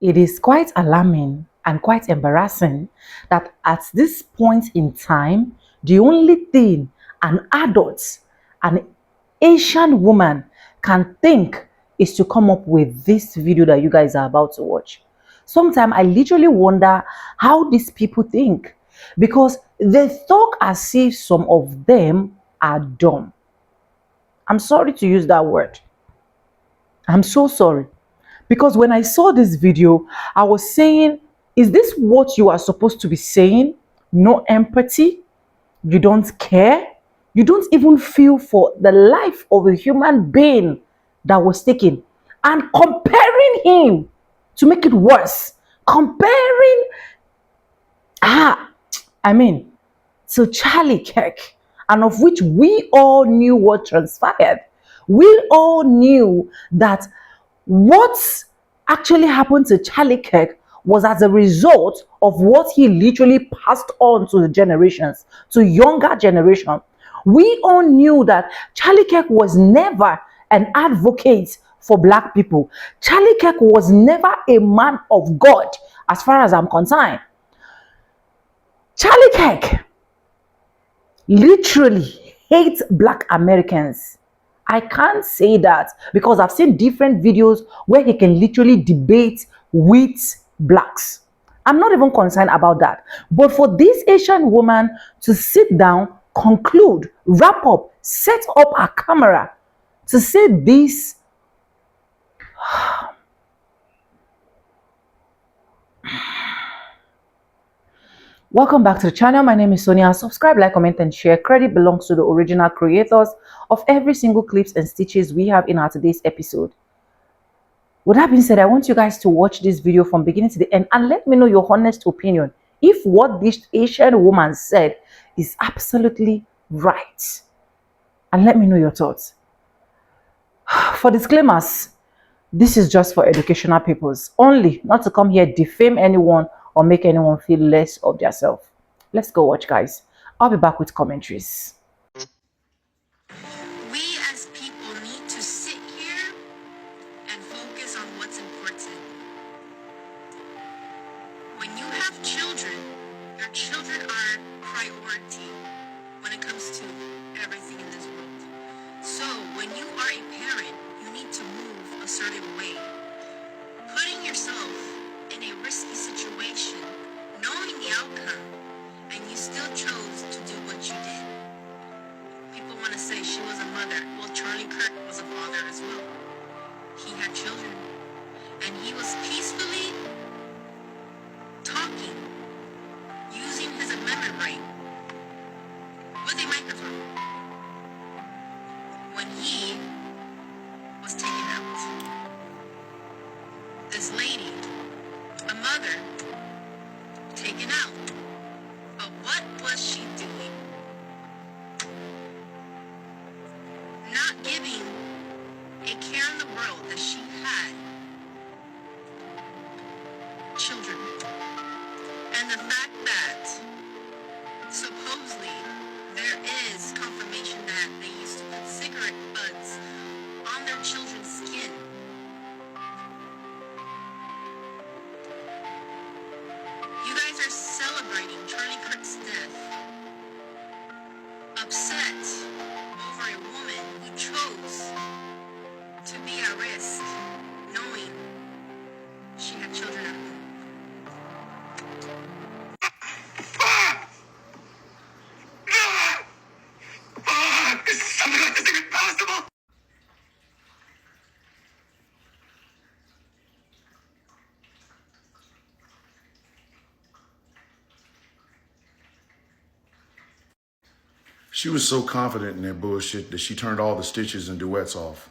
It is quite alarming and quite embarrassing that at this point in time, the only thing an adult, an Asian woman can think is to come up with this video that you guys are about to watch. Sometimes I literally wonder how these people think because they talk as if some of them are dumb. I'm sorry to use that word. I'm so sorry. Because when I saw this video, I was saying, is this what you are supposed to be saying? No empathy? You don't care? You don't even feel for the life of a human being that was taken. And comparing him to make it worse. Comparing, ah, I mean, to Charlie Kirk, and of which we all knew what transpired. We all knew that what actually happened to Charlie Kirk was as a result of what he literally passed on to the generations, to younger generation. We all knew that Charlie Kirk was never an advocate for black people. Charlie Kirk was never a man of God, as far as I'm concerned. Charlie Kirk literally hates black Americans. I can't say that because I've seen different videos where he can literally debate with blacks. I'm not even concerned about that. But for this Asian woman to sit down, conclude, wrap up, set up a camera to say this, welcome back to the channel. My name is Sonia. Subscribe, like, comment, and share. Credit belongs to the original creators of every single clips and stitches we have in our today's episode. With that being said, I want you guys to watch this video from beginning to the end and let me know your honest opinion if what this Asian woman said is absolutely right. And let me know your thoughts. For disclaimers, this is just for educational purposes only, not to come here defame anyone or make anyone feel less of themselves. Let's go watch, guys. I'll be back with commentaries. We as people need to sit here and focus on what's important. When you have children, your children are priority when it comes to everything in this world. So when you are a parent, you need to move a certain way. Putting yourself in a risky situation, knowing the outcome, and you still chose to do what you did. People want to say she was a mother. Well, Charlie Kirk was a father as well. He had children. And he was peacefully talking, using his amendment right, with a microphone, when he was taken out. This lady, a mother, taken out. But what was she doing? Not giving a care in the world that she had children. And the fact that supposedly there is confirmation that they used to put cigarette butts on their children's skin. You guys are celebrating Charlie Kirk's death, upset over a woman who chose to be at risk, knowing she had children at home. Is something like this even possible? She was so confident in that bullshit that she turned all the stitches and duets off.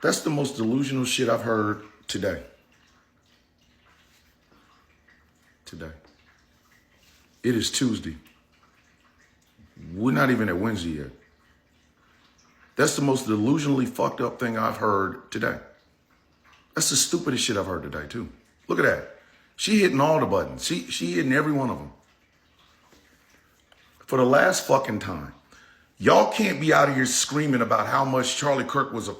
That's the most delusional shit I've heard today. It is Tuesday. We're not even at Wednesday yet. That's the most delusionally fucked up thing I've heard today. That's the stupidest shit I've heard today, too. Look at that. She hitting all the buttons. She hitting every one of them. For the last fucking time. Y'all can't be out here screaming about how much Charlie Kirk was a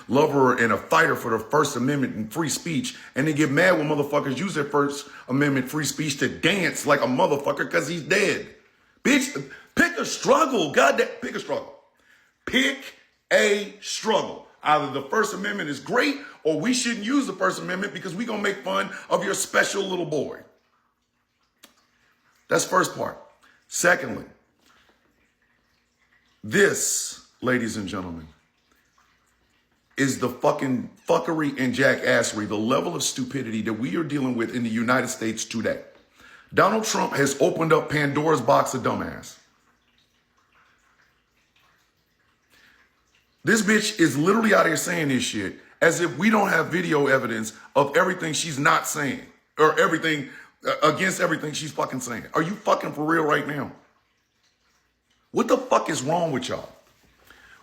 lover and a fighter for the First Amendment and free speech, and then get mad when motherfuckers use their First Amendment free speech to dance like a motherfucker because he's dead. Bitch, pick a struggle. Goddamn, pick a struggle. Pick a struggle. Either the First Amendment is great or we shouldn't use the First Amendment because we're going to make fun of your special little boy. That's first part. Secondly, this, ladies and gentlemen, is the fucking fuckery and jackassery, the level of stupidity that we are dealing with in the United States today. Donald Trump has opened up Pandora's box of dumbass. This bitch is literally out here saying this shit as if we don't have video evidence of everything she's not saying or everything against everything she's fucking saying. Are you fucking for real right now? What the fuck is wrong with y'all?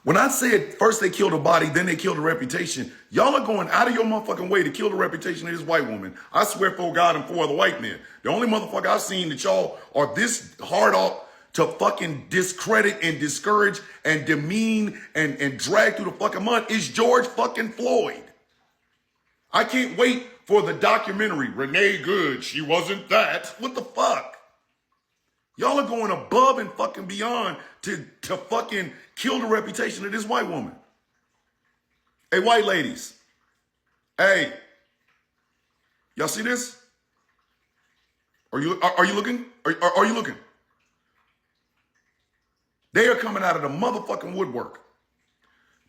When I said first they killed a body, then they killed a reputation, y'all are going out of your motherfucking way to kill the reputation of this white woman. I swear for God and for other white men. The only motherfucker I've seen that y'all are this hard off to fucking discredit and discourage and demean and drag through the fucking mud is George fucking Floyd. I can't wait for the documentary, Renee Good, she wasn't that. What the fuck? Y'all are going above and fucking beyond to fucking kill the reputation of this white woman. Hey, white ladies. Hey, y'all see this? Are you looking? Are you looking? They are coming out of the motherfucking woodwork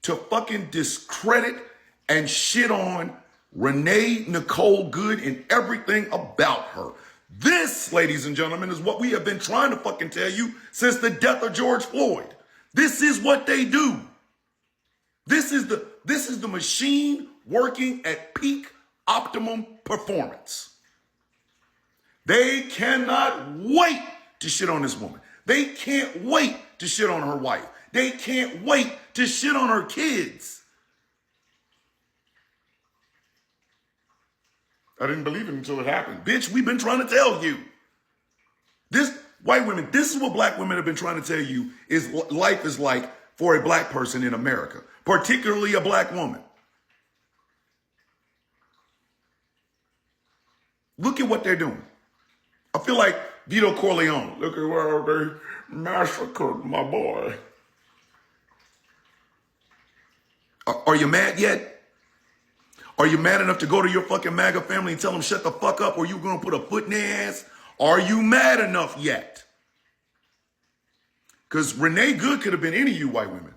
to fucking discredit and shit on Renee Nicole Good and everything about her. This, ladies and gentlemen, is what we have been trying to fucking tell you since the death of George Floyd. This is what they do. This is the machine working at peak optimum performance. They cannot wait to shit on this woman. They can't wait to shit on her wife. They can't wait to shit on her kids. I didn't believe it until it happened. Bitch, we've been trying to tell you. This, white women, this is what black women have been trying to tell you is life is like for a black person in America, particularly a black woman. Look at what they're doing. I feel like Vito Corleone. Look at where they massacred my boy. Are you mad yet? Are you mad enough to go to your fucking MAGA family and tell them shut the fuck up or you gonna put a foot in their ass? Are you mad enough yet? Because Renee Good could have been any of you white women.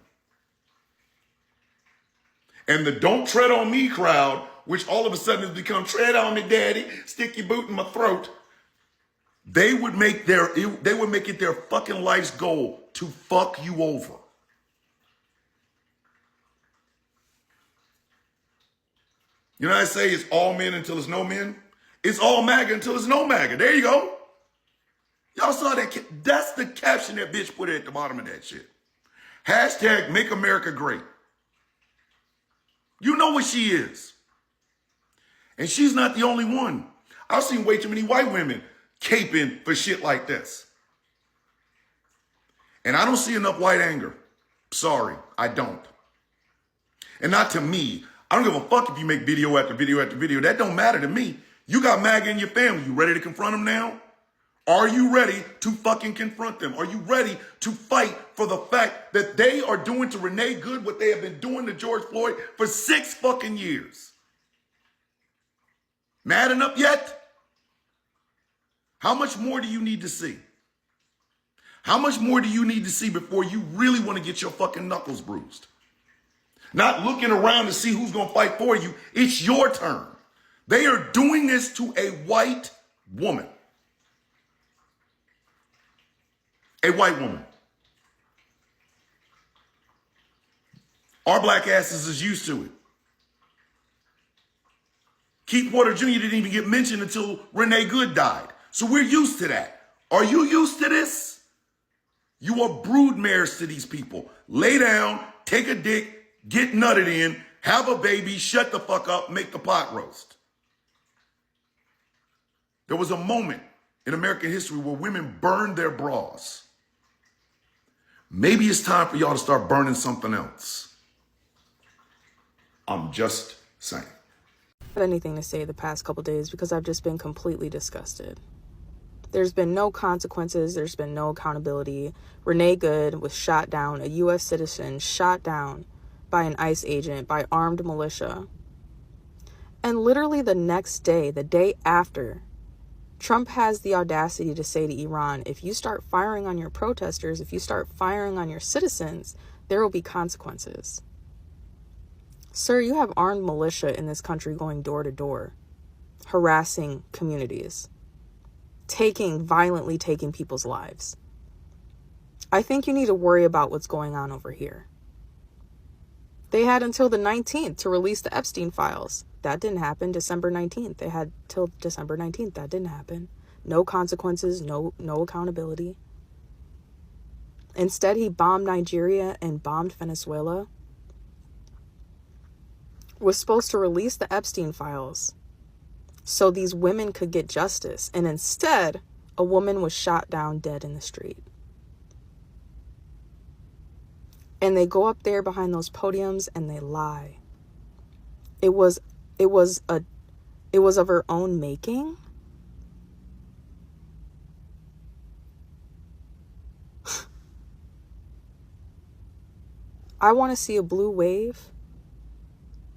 And the don't tread on me crowd, which all of a sudden has become tread on me, daddy, stick your boot in my throat. They would make it their fucking life's goal to fuck you over. You know how I say it's all men until it's no men? It's all MAGA until it's no MAGA. There you go. Y'all saw that? That's the caption that bitch put at the bottom of that shit. Hashtag make America great. You know what she is. And she's not the only one. I've seen way too many white women caping for shit like this. And I don't see enough white anger. Sorry, I don't. And not to me. I don't give a fuck if you make video after video after video. That don't matter to me. You got MAGA in your family. You ready to confront them now? Are you ready to fucking confront them? Are you ready to fight for the fact that they are doing to Renee Good what they have been doing to George Floyd for 6 fucking years? Mad enough yet? How much more do you need to see? How much more do you need to see before you really want to get your fucking knuckles bruised? Not looking around to see who's going to fight for you. It's your turn. They are doing this to a white woman. A white woman. Our black asses is used to it. Keith Porter Jr. didn't even get mentioned until Renee Good died. So we're used to that. Are you used to this? You are broodmares to these people. Lay down, take a dick, get nutted in, have a baby, shut the fuck up, make the pot roast. There was a moment in American history where women burned their bras. Maybe it's time for y'all to start burning something else. I'm just saying. Have anything to say the past couple days because I've just been completely disgusted. There's been no consequences. There's been no accountability. Renee Good was shot down, a U.S. citizen shot down by an ICE agent, by armed militia. And literally the next day, the day after, Trump has the audacity to say to Iran, if you start firing on your protesters, if you start firing on your citizens, there will be consequences. Sir, you have armed militia in this country going door to door, harassing communities, violently taking people's lives. I think you need to worry about what's going on over here. They had until the 19th to release the Epstein files. That didn't happen. December 19th. They had till December 19th. That didn't happen. No consequences, no accountability. Instead, he bombed Nigeria and bombed Venezuela. Was supposed to release the Epstein files so these women could get justice. And instead, a woman was shot down dead in the street. And they go up there behind those podiums and they lie. It was of her own making. I want to see a blue wave.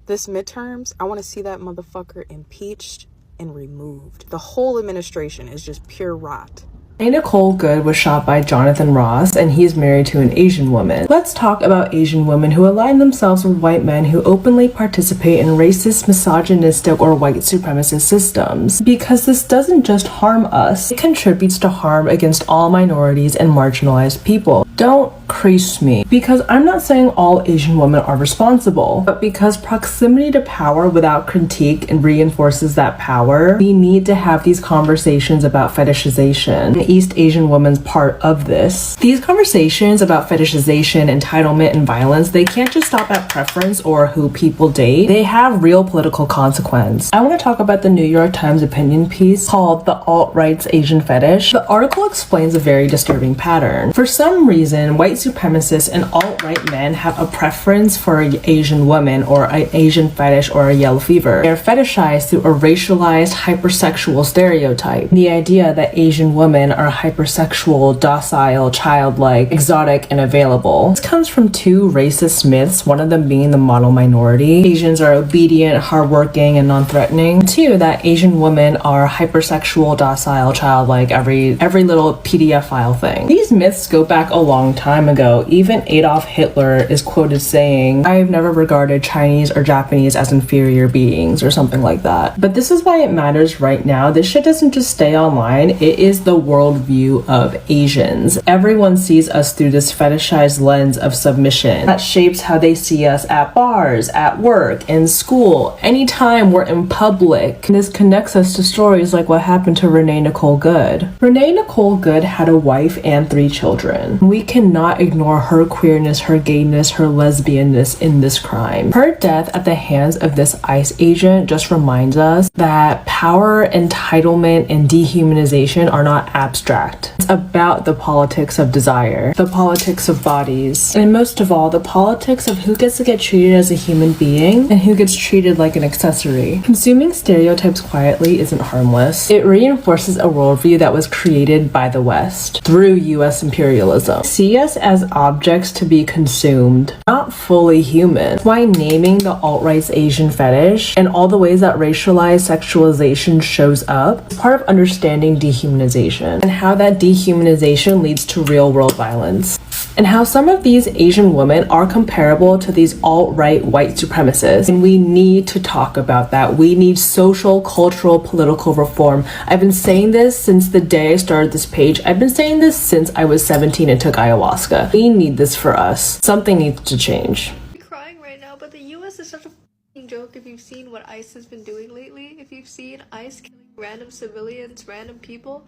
This midterms, I want to see that motherfucker impeached and removed. The whole administration is just pure rot. Nicole Good was shot by Jonathan Ross, and he's married to an Asian woman. Let's talk about Asian women who align themselves with white men who openly participate in racist, misogynistic, or white supremacist systems. Because this doesn't just harm us, it contributes to harm against all minorities and marginalized people. Don't crease me, because I'm not saying all Asian women are responsible, but because proximity to power without critique and reinforces that power, we need to have these conversations about fetishization. East Asian woman's part of this. These conversations about fetishization, entitlement, and violence, they can't just stop at preference or who people date. They have real political consequence. I want to talk about the New York Times opinion piece called The Alt-Right's Asian Fetish. The article explains a very disturbing pattern. For some reason, white supremacists and alt-right men have a preference for an Asian woman or an Asian fetish or a yellow fever. They're fetishized through a racialized, hypersexual stereotype. The idea that Asian women are hypersexual, docile, childlike, exotic, and available. This comes from two racist myths, one of them being the model minority. Asians are obedient, hardworking, and non-threatening. Two, that Asian women are hypersexual, docile, childlike, every little PDF file thing. These myths go back a long time ago. Even Adolf Hitler is quoted saying, "I've never regarded Chinese or Japanese as inferior beings," or something like that. But this is why it matters right now. This shit doesn't just stay online. It is the worldview of Asians. Everyone sees us through this fetishized lens of submission that shapes how they see us at bars, at work, in school, anytime we're in public. And this connects us to stories like what happened to Renee Nicole Good. Renee Nicole Good had a wife and 3 children. We cannot ignore her queerness, her gayness, her lesbianness in this crime. Her death at the hands of this ICE agent just reminds us that power, entitlement, and dehumanization are not abstract. It's about the politics of desire, the politics of bodies, and most of all, the politics of who gets to get treated as a human being and who gets treated like an accessory. Consuming stereotypes quietly isn't harmless. It reinforces a worldview that was created by the West through US imperialism. See us as objects to be consumed, not fully human. Why naming the alt-right's Asian fetish and all the ways that racialized sexualization shows up is part of understanding dehumanization and how that dehumanization leads to real-world violence. And how some of these Asian women are comparable to these alt-right white supremacists. And we need to talk about that. We need social, cultural, political reform. I've been saying this since the day I started this page. I've been saying this since I was 17 and took ayahuasca. We need this for us. Something needs to change. I'm crying right now, but the US is such a f***ing joke if you've seen what ICE has been doing lately. If you've seen ICE killing random civilians, random people,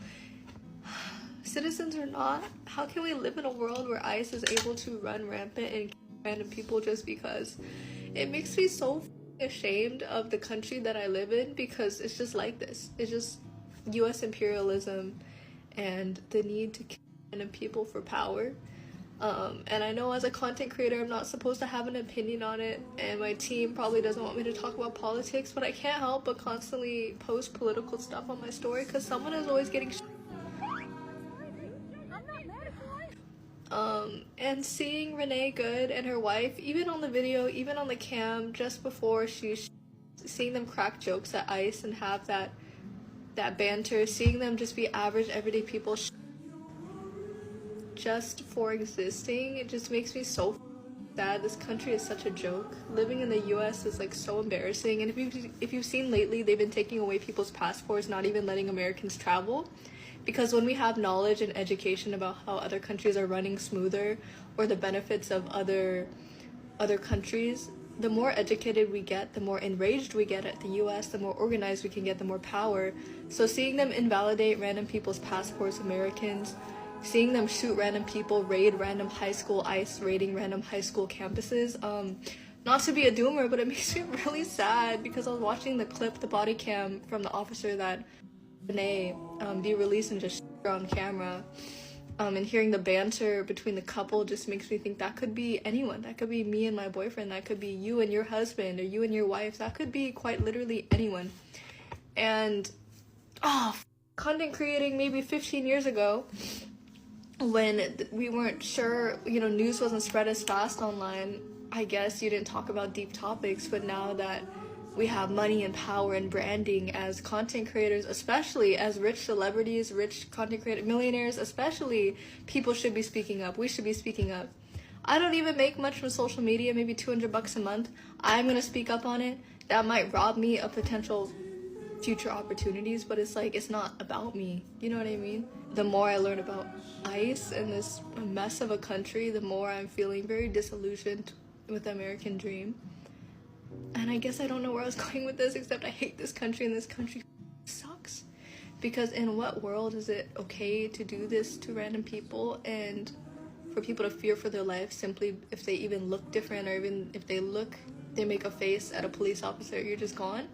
citizens or not, how can we live in a world where ICE is able to run rampant and kill random people just because? It makes me so ashamed of the country that I live in because it's just like this. It's just US imperialism and the need to kill random people for power. And I know as a content creator, I'm not supposed to have an opinion on it, and my team probably doesn't want me to talk about politics, but I can't help but constantly post political stuff on my story because someone is always getting and seeing Renee Good and her wife, even on the video, even on the cam, just before seeing them crack jokes at ICE and have that banter, seeing them just be average, everyday people just for existing, it just makes me so sad. This country is such a joke. Living in the US is like so embarrassing, and if you've seen lately, they've been taking away people's passports, not even letting Americans travel. Because when we have knowledge and education about how other countries are running smoother or the benefits of other countries, the more educated we get, the more enraged we get at the US, the more organized we can get, the more power. So seeing them invalidate random people's passports, Americans, seeing them shoot random people, raid random high school, ICE raiding random high school campuses, not to be a doomer, but it makes me really sad because I was watching the clip, the body cam from the officer that Renee be released and just her on camera, and hearing the banter between the couple just makes me think that could be anyone. That could be me and my boyfriend, that could be you and your husband, or you and your wife, that could be quite literally anyone. And content creating maybe 15 years ago, when we weren't sure, news wasn't spread as fast online, I guess you didn't talk about deep topics, but now that we have money and power and branding as content creators, especially as rich celebrities, rich content creators, millionaires, especially, people should be speaking up. We should be speaking up. I don't even make much from social media, maybe $200 a month. I'm gonna speak up on it. That might rob me of potential future opportunities, but it's not about me. You know what I mean? The more I learn about ICE and this mess of a country, the more I'm feeling very disillusioned with the American dream. And I guess I don't know where I was going with this, except I hate this country, and this country sucks. Because in what world is it okay to do this to random people, and for people to fear for their life simply if they even look different, or even if they make a face at a police officer, you're just gone?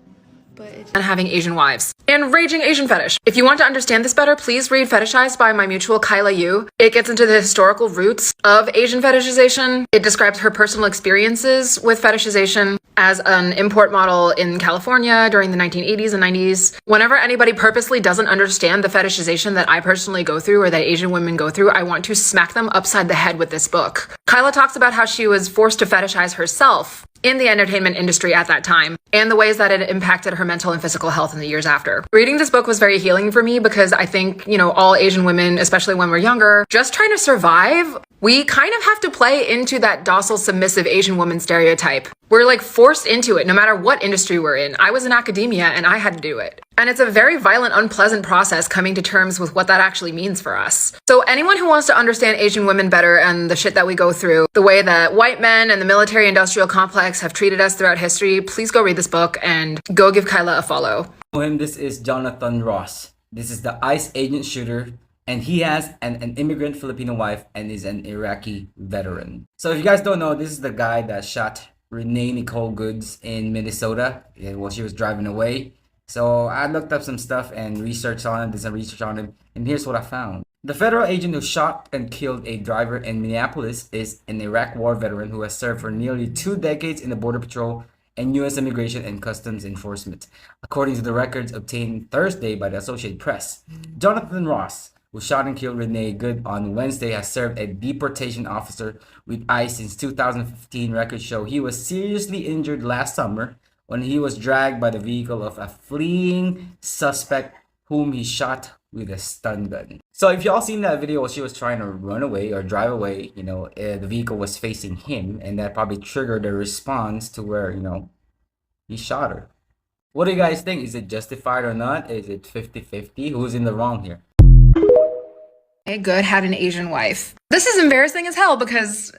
But and having Asian wives. And raging Asian fetish. If you want to understand this better, please read Fetishized by my mutual Kyla Yu. It gets into the historical roots of Asian fetishization. It describes her personal experiences with fetishization as an import model in California during the 1980s and 90s. Whenever anybody purposely doesn't understand the fetishization that I personally go through or that Asian women go through, I want to smack them upside the head with this book. Kyla talks about how she was forced to fetishize herself in the entertainment industry at that time, and the ways that it impacted her mental and physical health in the years after. Reading this book was very healing for me because I think, all Asian women, especially when we're younger, just trying to survive, we kind of have to play into that docile, submissive Asian woman stereotype. We're forced into it no matter what industry we're in. I was in academia and I had to do it. And it's a very violent, unpleasant process coming to terms with what that actually means for us. So anyone who wants to understand Asian women better and the shit that we go through, the way that white men and the military-industrial complex have treated us throughout history, please go read this book and go give Kyla a follow. This is Jonathan Ross. This is the ICE agent shooter, and he has an immigrant Filipino wife and is an Iraqi veteran. So if you guys don't know, this is the guy that shot Renee Nicole Goods in Minnesota while she was driving away. So I looked up some stuff and researched on him, did some research on him, and here's what I found. The federal agent who shot and killed a driver in Minneapolis is an Iraq war veteran who has served for nearly 2 decades in the Border Patrol and U.S. Immigration and Customs Enforcement, according to the records obtained Thursday by the Associated Press. Jonathan Ross, who shot and killed Renee Good on Wednesday, has served as a deportation officer with ICE since 2015. Records show he was seriously injured last summer when he was dragged by the vehicle of a fleeing suspect whom he shot with a stun gun. So if y'all seen that video where she was trying to run away or drive away, the vehicle was facing him, and that probably triggered a response to where, he shot her. What do you guys think? Is it justified or not? Is it 50-50? Who's in the wrong here? Good had an Asian wife. This is embarrassing as hell because,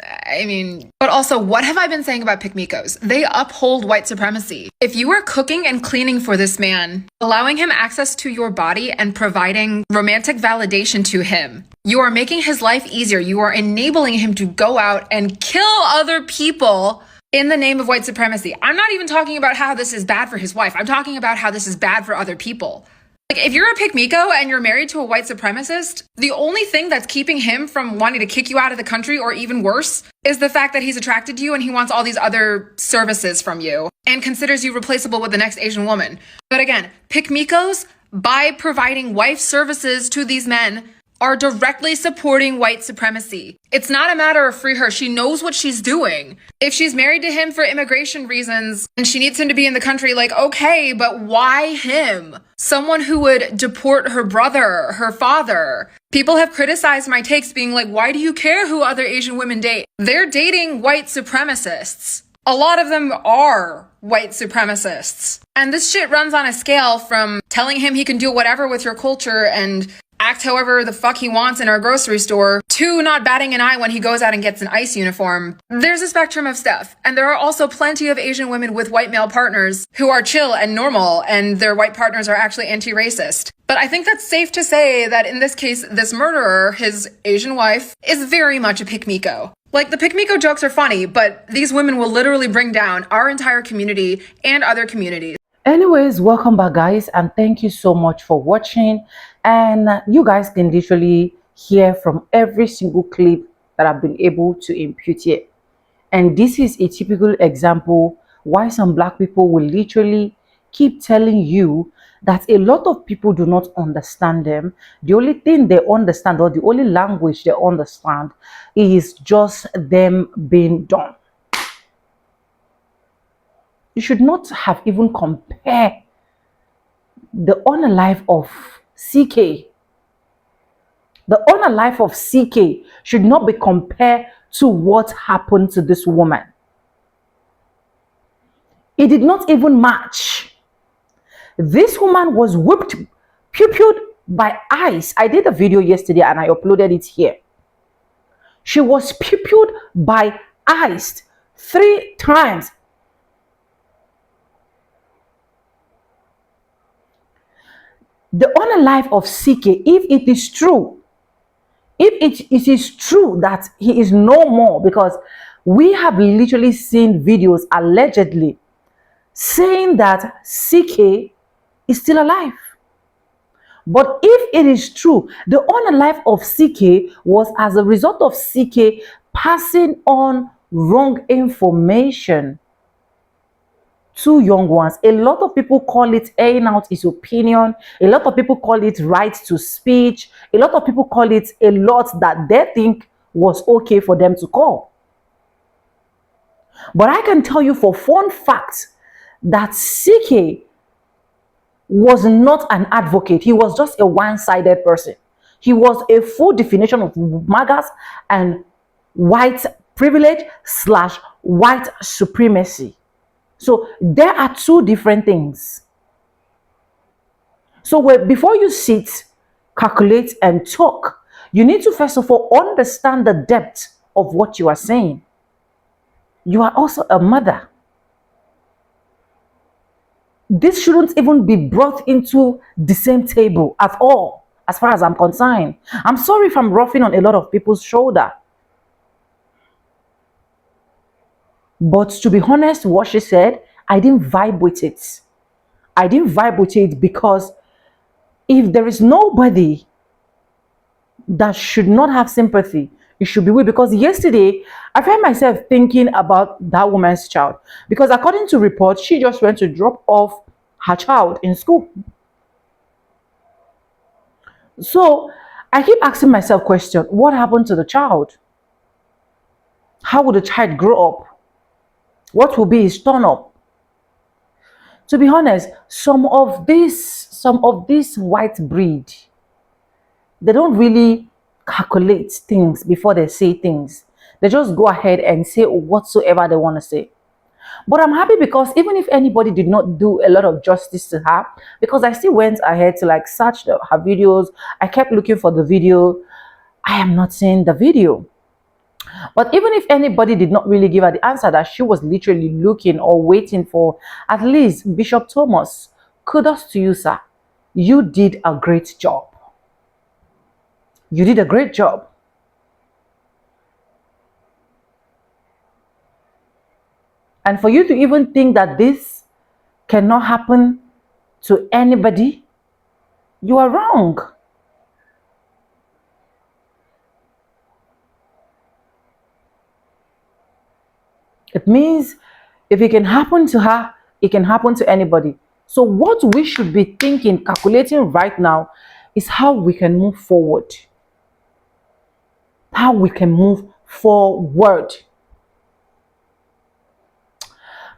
but also, what have I been saying about pick-me-cos? They uphold white supremacy. If you are cooking and cleaning for this man, allowing him access to your body and providing romantic validation to him, you are making his life easier. You are enabling him to go out and kill other people in the name of white supremacy. I'm not even talking about how this is bad for his wife. I'm talking about how this is bad for other people. Like, if you're a pick Miko and you're married to a white supremacist, the only thing that's keeping him from wanting to kick you out of the country, or even worse, is the fact that he's attracted to you and he wants all these other services from you and considers you replaceable with the next Asian woman. But again, pick Mikos, by providing wife services to these men, are directly supporting white supremacy. It's not a matter of free her. She knows what she's doing. If she's married to him for immigration reasons and she needs him to be in the country, like, okay, but why him? Someone who would deport her brother, her father. People have criticized my takes being like, why do you care who other Asian women date? They're dating white supremacists. A lot of them are white supremacists. And this shit runs on a scale from telling him he can do whatever with your culture and act however the fuck he wants in our grocery store, to not batting an eye when he goes out and gets an ICE uniform. There's a spectrum of stuff. And there are also plenty of Asian women with white male partners who are chill and normal, and their white partners are actually anti-racist. But I think that's safe to say that in this case, this murderer, his Asian wife, is very much a pick-Miko. Like, the pick-Miko jokes are funny, but these women will literally bring down our entire community and other communities. Anyways, welcome back, guys, and thank you so much for watching. And you guys can literally hear from every single clip that I've been able to impute here. And this is a typical example why some black people will literally keep telling you that a lot of people do not understand them. The only thing they understand, or the only language they understand, is just them being dumb. You should not have even compared the honor life of CK. The honor life of CK should not be compared to what happened to this woman. It did not even match. This woman was whipped, pupiled by ICE. I did a video yesterday and I uploaded it here. She was pupiled by ICE 3 times. The honor life of CK, if it is true, if it is true that he is no more, because we have literally seen videos allegedly saying that CK is still alive. But if it is true, the honor life of CK was as a result of CK passing on wrong information to young ones. A lot of people call it airing out his opinion. A lot of people call it right to speech. A lot of people call it a lot that they think was okay for them to call. But I can tell you for fun fact that CK was not an advocate. He was just a one-sided person. He was a full definition of MAGAs and white privilege / white supremacy. So there are 2 different things. So before you sit, calculate, and talk, you need to first of all understand the depth of what you are saying. You are also a mother. This shouldn't even be brought into the same table at all, as far as I'm concerned. I'm sorry if I'm roughing on a lot of people's shoulder. But to be honest, what she said, I didn't vibe with it. I didn't vibe with it because if there is nobody that should not have sympathy, it should be we. Because yesterday, I found myself thinking about that woman's child. Because according to reports, she just went to drop off her child in school. So I keep asking myself question, what happened to the child? How will the child grow up? What will be his turn up? To be honest, some of this white breed, they don't really calculate things before they say things. They just go ahead and say whatsoever they want to say. But I'm happy because even if anybody did not do a lot of justice to her, because I still went ahead to like search her videos. I kept looking for the video. I am not seeing the video. But even if anybody did not really give her the answer that she was literally looking or waiting for, at least Bishop Thomas, kudos to you, sir. You did a great job. You did a great job. And for you to even think that this cannot happen to anybody, you are wrong. It means if it can happen to her, it can happen to anybody. So what we should be thinking, calculating right now is how we can move forward. How we can move forward.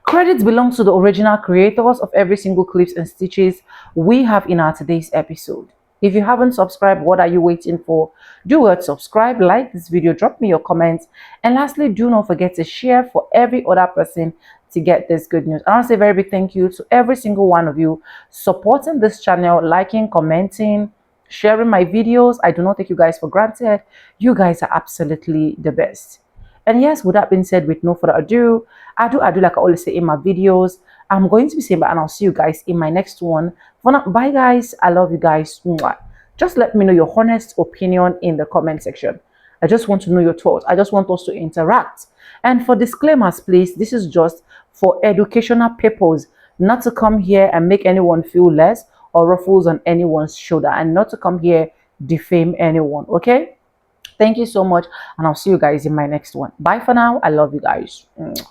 Credits belong to the original creators of every single clips and stitches we have in our today's episode. If you haven't subscribed, what are you waiting for? Do well to subscribe, like this video, drop me your comments, and lastly, do not forget to share for every other person to get this good news. I want to say a very big thank you to every single one of you supporting this channel, liking, commenting, sharing my videos. I do not take you guys for granted. You guys are absolutely the best. And yes, with that being said, with no further ado, I do like I always say in my videos. I'm going to be saying bye, and I'll see you guys in my next one. For now, bye guys. I love you guys. Mwah. Just let me know your honest opinion in the comment section. I just want to know your thoughts. I just want us to interact. And for disclaimers, please, this is just for educational purpose, not to come here and make anyone feel less or ruffles on anyone's shoulder, and not to come here defame anyone. Okay? Thank you so much, and I'll see you guys in my next one. Bye for now. I love you guys. Mwah.